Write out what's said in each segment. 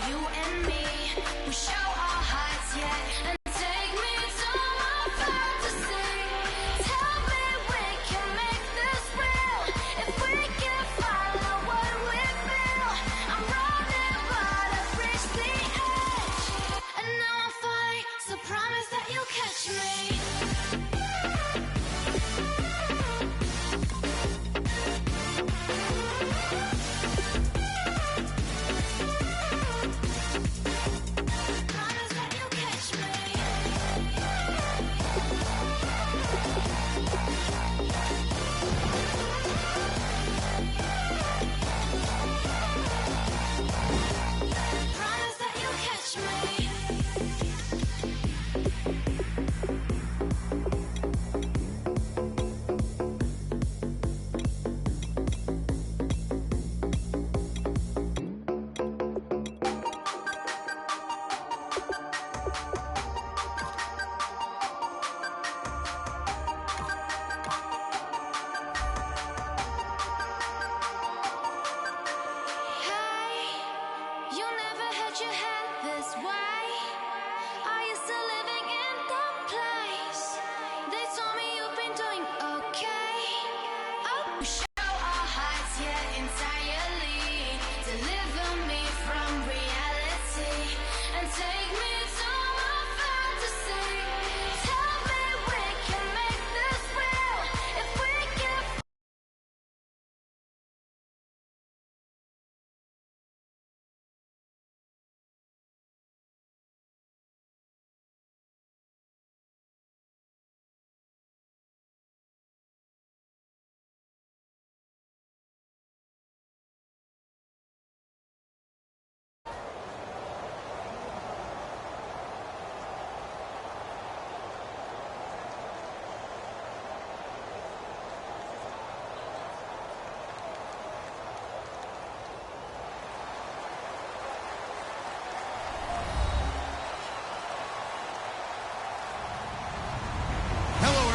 you and me. We show our hearts, yeah, and take me to my fantasy. Tell me we can make this real. If we can follow what we feel. I'm running, but I've reached the edge. And now I'm falling, so promise that you'll catch me.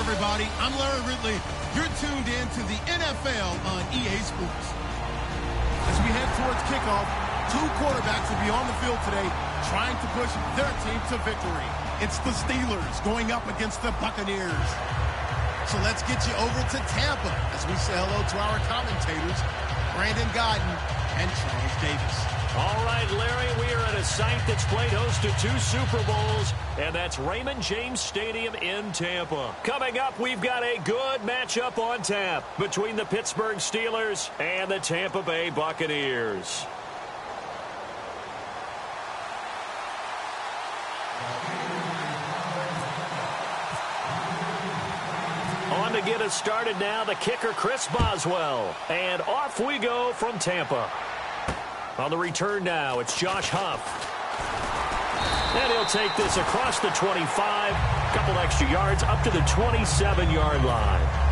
Everybody, I'm Larry Ridley. You're tuned in to the NFL on EA Sports. As we head towards kickoff, two quarterbacks will be on the field today trying to push their team to victory. It's the Steelers going up against the Buccaneers. So let's get you over to Tampa as we say hello to our commentators, Brandon Godden and Charles Davis. All right, Larry, we are at a site that's played host to 2 Super Bowls, and that's Raymond James Stadium in Tampa. Coming up, we've got a good matchup on tap between the Pittsburgh Steelers and the Tampa Bay Buccaneers. On to get us started now, the kicker, Chris Boswell. And off we go from Tampa. On the return now, it's Josh Huff. And he'll take this across the 25, a couple extra yards up to the 27-yard line.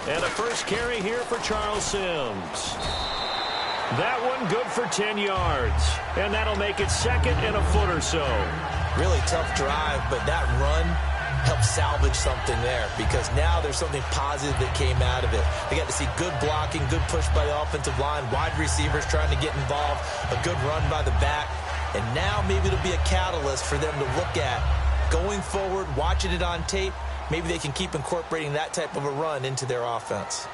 And a first carry here for Charles Sims. That one good for 10 yards. And that'll make it second and a foot or so. Really tough drive, but that run helped salvage something there because now there's something positive that came out of it. They got to see good blocking, good push by the offensive line, wide receivers trying to get involved, a good run by the back. And now maybe it'll be a catalyst for them to look at going forward, watching it on tape. Maybe they can keep incorporating that type of a run into their offense.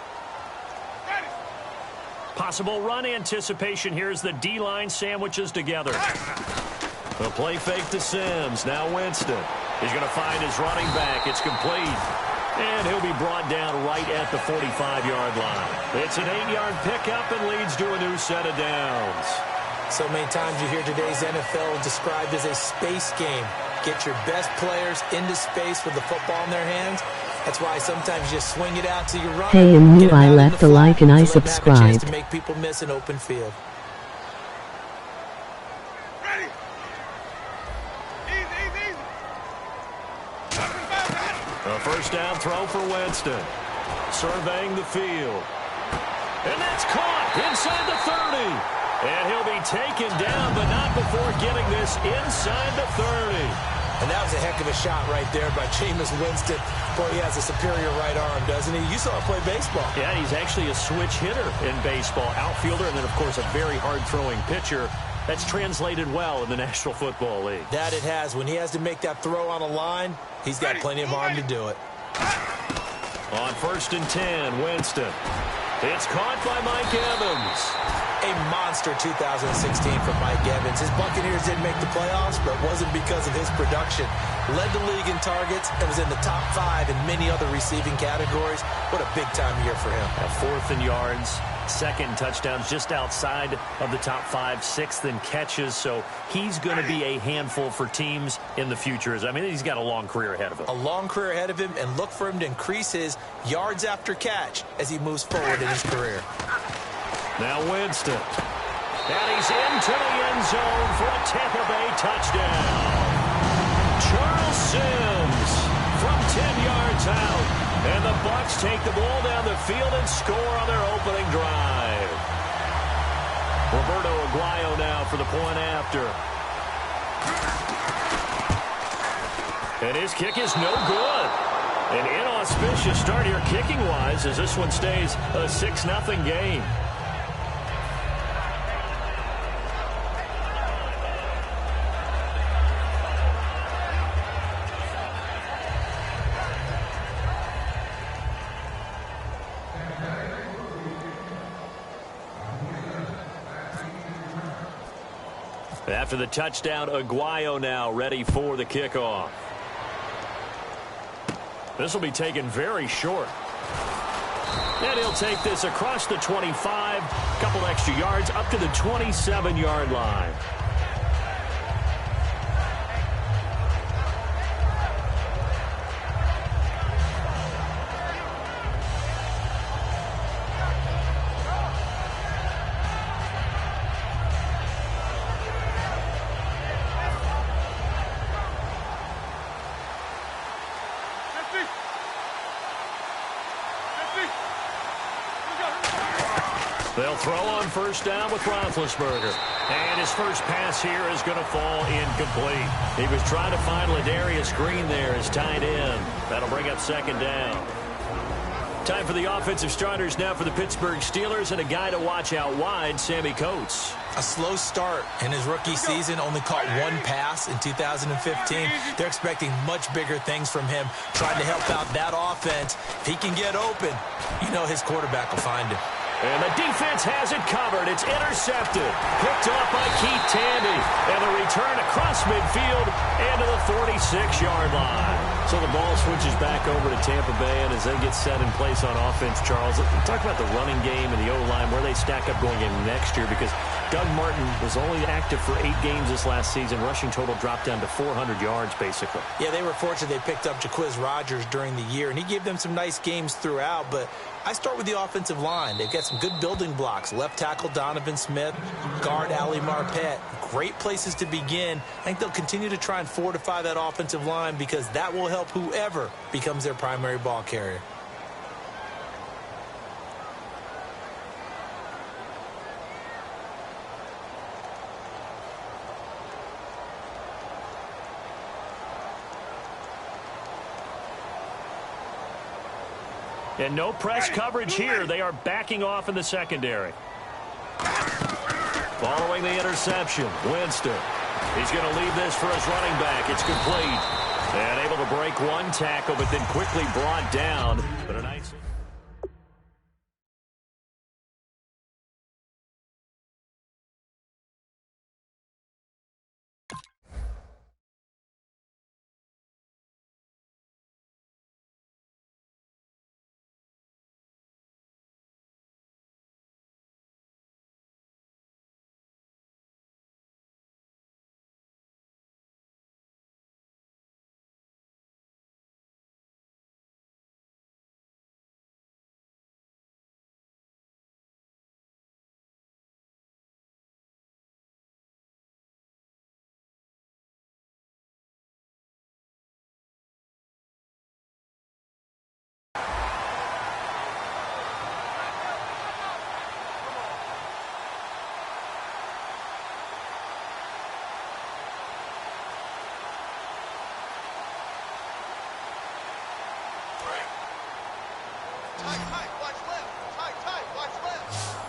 Possible run anticipation here as the D-line sandwiches together. The play fake to Sims. Now Winston. He's going to find his running back. It's complete. And he'll be brought down right at the 45-yard line. It's an 8-yard pickup and leads to a new set of downs. So many times you hear today's NFL described as a space game. Get your best players into space with the football in their hands. That's why sometimes you just swing it out to your run. Hey, and you, I left a like and I subscribed. To make people miss an open field. Ready. Easy. A first down throw for Winston. Surveying the field. And that's caught inside the 30. And he'll be taken down, but not before getting this inside the 30. And that was a heck of a shot right there by Jameis Winston. Boy, he has a superior right arm, doesn't he? You saw him play baseball. Yeah, he's actually a switch hitter in baseball. Outfielder, and then, of course, a very hard-throwing pitcher. That's translated well in the National Football League. That it has. When he has to make that throw on a line, he's got plenty of arm to do it. On 1st and 10, Winston. It's caught by Mike Evans. A monster 2016 from Mike Evans. His Buccaneers didn't make the playoffs, but it wasn't because of his production. Led the league in targets and was in the top 5 in many other receiving categories. What a big-time year for him. 4th in yards, 2nd in touchdowns, just outside of the top 5, 6th in catches. So he's going to be a handful for teams in the future. I mean, he's got a long career ahead of him. A long career ahead of him, and look for him to increase his yards after catch as he moves forward in his career. Now Winston. And he's into the end zone for a Tampa Bay touchdown. Charles Sims from 10 yards out. And the Bucs take the ball down the field and score on their opening drive. Roberto Aguayo now for the point after. And his kick is no good. An inauspicious start here kicking-wise as this one stays a 6-0 game. After the touchdown, Aguayo now ready for the kickoff. This will be taken very short. And he'll take this across the 25, couple extra yards, up to the 27-yard line. They'll throw on 1st down with Roethlisberger. And his first pass here is going to fall incomplete. He was trying to find Ladarius Green there as tight end. That'll bring up 2nd down. Time for the offensive starters now for the Pittsburgh Steelers, and a guy to watch out wide, Sammy Coates. A slow start in his rookie season, only caught 1 pass in 2015. They're expecting much bigger things from him, trying to help out that offense. If he can get open, you know his quarterback will find him. And the defense has it covered. It's intercepted. Picked off by Keith Tandy. And the return across midfield and to the 46-yard line. So the ball switches back over to Tampa Bay, and as they get set in place on offense, Charles, talk about the running game and the O-line, where they stack up going in next year, because Doug Martin was only active for 8 games this last season. Rushing total dropped down to 400 yards, basically. Yeah, they were fortunate they picked up Jaquiz Rodgers during the year, and he gave them some nice games throughout, but I start with the offensive line. They've got some good building blocks. Left tackle Donovan Smith, guard Ali Marpet. Great places to begin. I think they'll continue to try and fortify that offensive line because that will help whoever becomes their primary ball carrier. And no press coverage here. They are backing off in the secondary. Following the interception, Winston. He's going to leave this for his running back. It's complete. And able to break 1 tackle, but then quickly brought down. But a nice...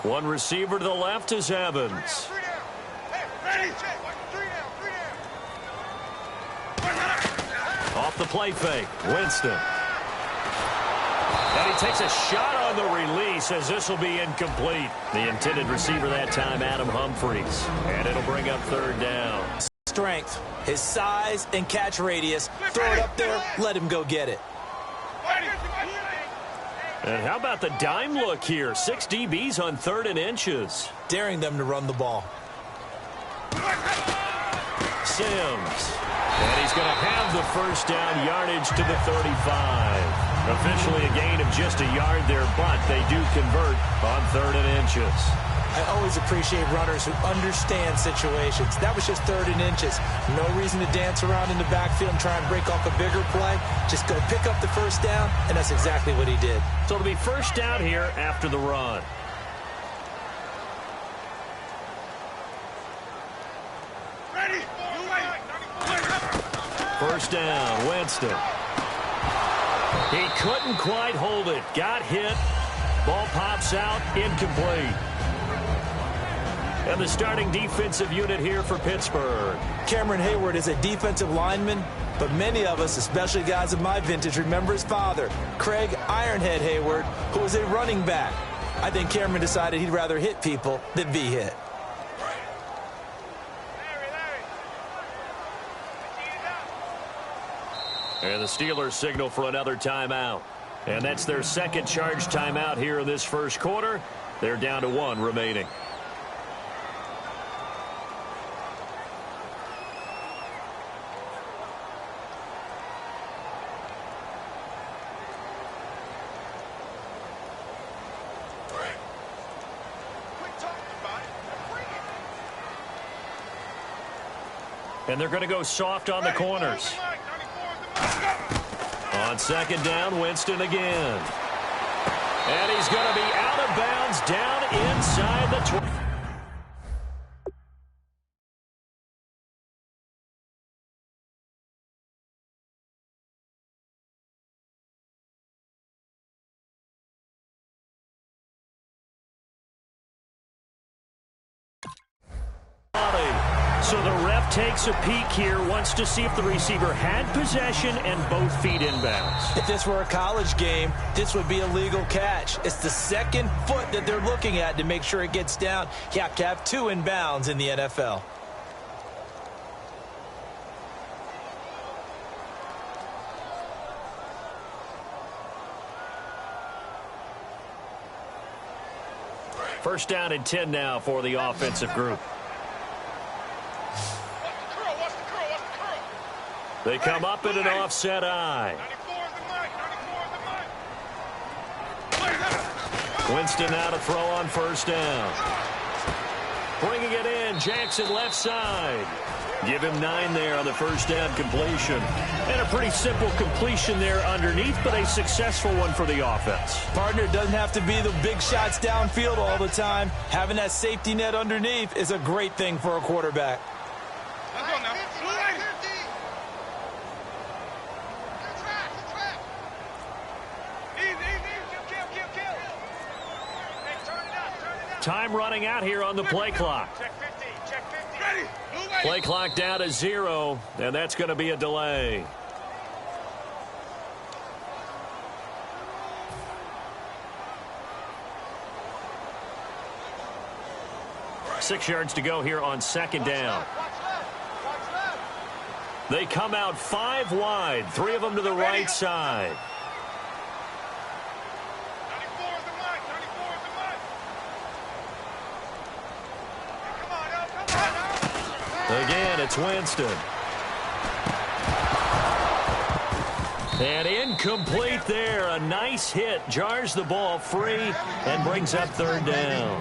One receiver to the left is Evans. Off the play fake, Winston. And he takes a shot on the release as this will be incomplete. The intended receiver that time, Adam Humphries. And it'll bring up third down. Strength, his size and catch radius. Throw it up there, let him go get it. And how about the dime look here? 6 DBs on 3rd and inches. Daring them to run the ball. Sims. And he's going to have the first down, yardage to the 35. Officially a gain of just a yard there, but they do convert on 3rd and inches. I always appreciate runners who understand situations. That was just 3rd and inches. No reason to dance around in the backfield and try and break off a bigger play. Just go pick up the first down, and that's exactly what he did. So it'll be first down here after the run. First down, Winston. He couldn't quite hold it. Got hit. Ball pops out, incomplete. And the starting defensive unit here for Pittsburgh. Cameron Hayward is a defensive lineman, but many of us, especially guys of my vintage, remember his father, Craig Ironhead Hayward, who was a running back. I think Cameron decided he'd rather hit people than be hit. And the Steelers signal for another timeout. And that's their second charge timeout here in this first quarter. They're down to 1 remaining. And they're going to go soft on the corners. On second down, Winston again. And he's going to be out of bounds down inside the 20. So the ref takes a peek here, wants to see if the receiver had possession and both feet inbounds. If this were a college game, this would be a legal catch. It's the second foot that they're looking at to make sure it gets down. You have to have 2 inbounds in the NFL. First down and 10 now for the offensive group. They come up in an offset eye. Winston now to throw on first down. Bringing it in, Jackson left side. Give him 9 there on the first down completion. And a pretty simple completion there underneath, but a successful one for the offense. Partner, it doesn't have to be the big shots downfield all the time. Having that safety net underneath is a great thing for a quarterback. Time running out here on the play clock. Play clock down to 0, and that's going to be a delay. Six yards to go here on second down. They come out 5 wide, 3 of them to the right side. Again, it's Winston. And incomplete there. A nice hit. Jars the ball free and brings up third down.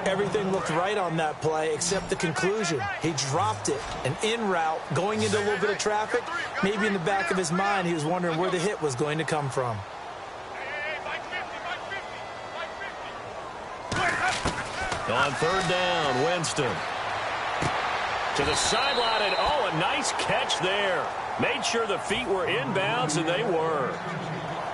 Everything looked right on that play except the conclusion. He dropped it. An in route going into a little bit of traffic. Maybe in the back of his mind he was wondering where the hit was going to come from. On third down, Winston. To the sideline, and a nice catch there. Made sure the feet were inbounds, and they were.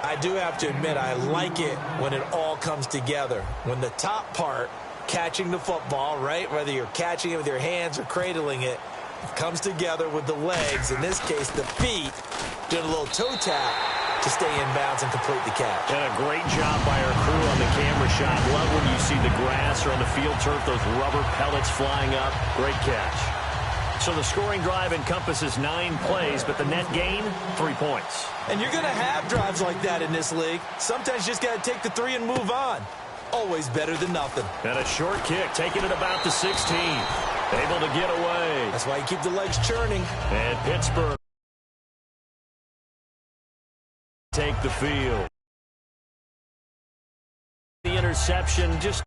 I I do have to admit, I like it when it all comes together. When the top part, catching the football, right, whether you're catching it with your hands or cradling it, comes together with the legs, in this case the feet, doing a little toe tap to stay in bounds and complete the catch. And a great job by our crew on the camera shot. Love when you see the grass or on the field turf, those rubber pellets flying up. Great catch. So the scoring drive encompasses 9 plays, but the net gain, 3 points. And you're going to have drives like that in this league. Sometimes you just got to take the 3 and move on. Always better than nothing. And a short kick, taking it about the 16. Able to get away. That's why you keep the legs churning. And Pittsburgh take the field. The interception just